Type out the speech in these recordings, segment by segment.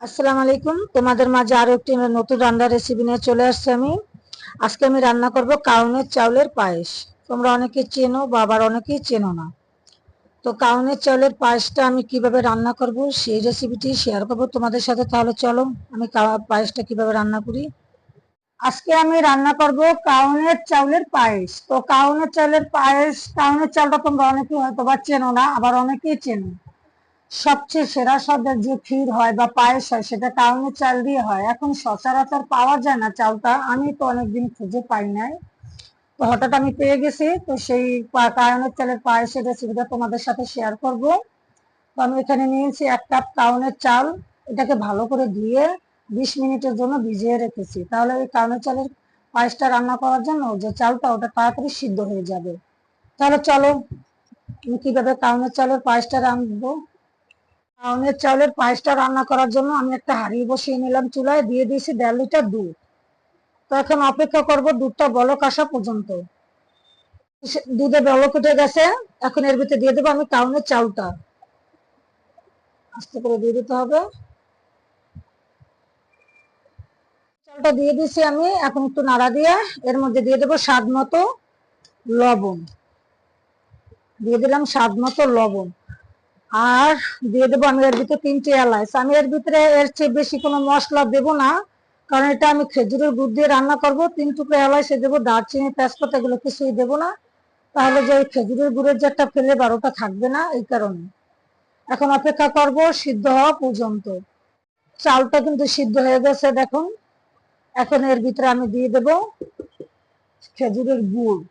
আসসালামু আলাইকুম। তোমাদের মাঝে আরো একটি নতুন রান্নার রেসিপি নিয়ে চলে আসছি আমি। আজকে আমি রান্না করব কাউনের চাউলের পায়েস। তোমরা অনেকে চেনো বা আবার অনেকেই চেনো না। তো কাউনের চাউলের পায়েসটা আমি কিভাবে রান্না করব সেই রেসিপিটি শেয়ার করব তোমাদের সাথে। তাহলে চলো আমি পায়েসটা কিভাবে রান্না করি। আজকে আমি রান্না করব কাউনের চাউলের পায়েস। তো কাউনের চাউলের পায়েস, কাউনের চালটা তোমরা অনেকেই হয়তো বা চেনো না, আবার অনেকেই চেনো। সবচেয়ে সেরা স্বাদের যে ক্ষীর হয় বা পায়েস হয় সেটা কাউনের চাল দিয়ে হয়। এখন সচরাচর পাওয়া যায় না চালটা, আমি তো অনেকদিন খুঁজে পাই নাই। তো হঠাৎ আমি পেয়ে গেছি, তো সেই কাউনের চালের পায়েসের রেসিপিটা তোমাদের সাথে শেয়ার করব। তো আমি এখানে নিয়েছি 1 কাপ কাউনের চাল। এটাকে ভালো করে ধুয়ে 20 মিনিটের জন্য ভিজিয়ে রেখেছি। তাহলে এই কাউনের চালের পায়েসটা রান্না করার জন্য যে চালটা ওটা তাড়াতাড়ি সিদ্ধ হয়ে যাবে। তাহলে চলো আমি কিভাবে কাউনের চালের পায়েসটা রাঁধবো। চাউলের চাউলের পায়েসটা রান্না করার জন্য আমি একটা হাঁড়ি বসিয়ে নিলাম, চুলায় দিয়ে দিয়েছি 1.5 লিটার দুধ। তো এখন অপেক্ষা করব দুধটা বলক আসা পর্যন্ত। দুধে বলক উঠে গেছে, এখন এর ভিতরে দিয়ে দেবো আমি কাউনের চাউলটা। আস্তে করে দিয়ে দিতে হবে। চালটা দিয়ে দিয়েছি আমি, এখন একটু নাড়া দিয়ে এর মধ্যে দিয়ে দেবো স্বাদ মতো লবণ। দিয়ে দিলাম স্বাদ মতো লবণ। আর দিয়ে দেবো আমি এর ভিতরে 3টে এলাচ। আমি এর ভিতরে এর চেয়ে বেশি কোনো মশলা দেবো না, কারণ এটা আমি খেজুরের গুড় দিয়ে রান্না করব। 3 টুকরো এলাচ দেবো, দারচিনি তেজপাতা এগুলো কিছুই দেবো না, তাহলে যে খেজুরের গুড়ের যে একটা ফ্লেভার ওটা থাকবে না, এই কারণে। এখন অপেক্ষা করব সিদ্ধ হওয়া পর্যন্ত। চালটা কিন্তু সিদ্ধ হয়ে গেছে দেখুন। এখন এর ভিতরে আমি দিয়ে দেবো খেজুরের গুড়।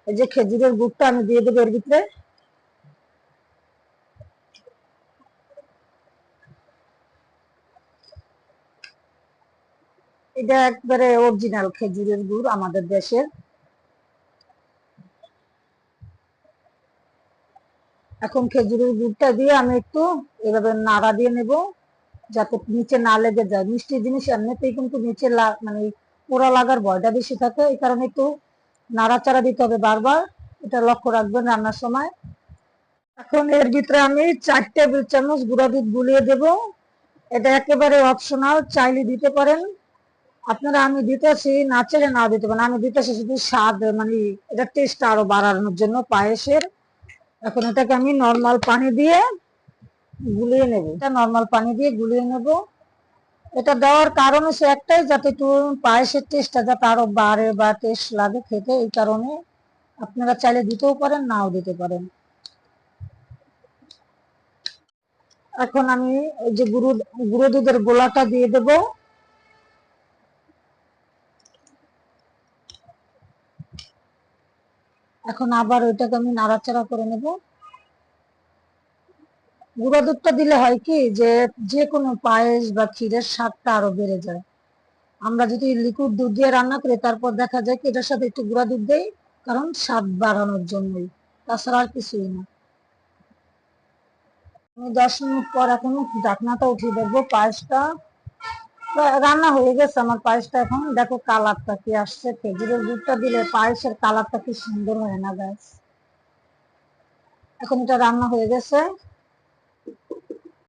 এই যে খেজুরের গুড়টা আমি দিয়ে দেবো এর ভিতরে। এটা একবারে অরিজিনাল খেজুরের গুড় আমাদের দেশের। এখন খেজুরের গুড়টা দিয়ে আমি একটু এভাবে নাড়া দিয়ে নেব, যাতে নিচে না লেগে যায়। মিষ্টি জিনিস এমনিতেই কিন্তু নিচে মানে পোড়া লাগার ভয়টা বেশি থাকে, এই কারণে একটু নাড়াচাড়া দিতে হবে বারবার। এটা লক্ষ্য রাখবেন রান্নার সময়। এখন এর ভিতরে আমি 4 টেবিল চামচ গুঁড়া দুধ গুলিয়ে দেব। এটা একেবারে অপশনাল, চাইলে দিতে পারেন আপনারা। আমি দিতেছি, না চাইলে না দিতে পারেন। আমি দিতেছি শুধু স্বাদ, মানে এটা টেস্ট আরো বাড়ানোর জন্য পায়েসের। এখন এটাকে আমি নর্মাল পানি দিয়ে গুলিয়ে নেব। এটা নর্মাল পানি দিয়ে গুলিয়ে নেব। এটা দেওয়ার কারণ হচ্ছে একটাই, যাতে একটু পায়েসের টেস্টটা যাতে আরো বাড়ে বা টেস্ট লাগে খেতে, এই কারণে। আপনারা চাইলে দিতেও পারেন, নাও দিতে পারেন। এখন আমি এই যে গুঁড়ো দুধের গোলাটা দিয়ে দেব। এখন আবার ওইটাকে আমি নাড়াচাড়া করে নেব। গুঁড়ো দুধটা দিলে হয় কি, যে যে কোনো পায়েস বা ক্ষীরের স্বাদটা আরো বেড়ে যায়। আমরা যদি লিকুইড দুধ দিয়ে রান্না করি, তারপর দেখা যায় কি এটার সাথে একটু গুঁড়া দুধ দেই, কারণ স্বাদ বাড়ানোর জন্যই, তাছাড়া আর কিছুই না। আমি 10 মিনিট পর এখন ঢাকনাটা উঠিয়ে দেখবো পায়েসটা রান্না হয়ে গেছে। আমার পায়েসটা এখন দেখো কালারটা কি আসছে। খেজুরের দুধটা দিলে পায়েসের কালারটা কি সুন্দর হয় না গাছ। এখন এটা রান্না হয়ে গেছে।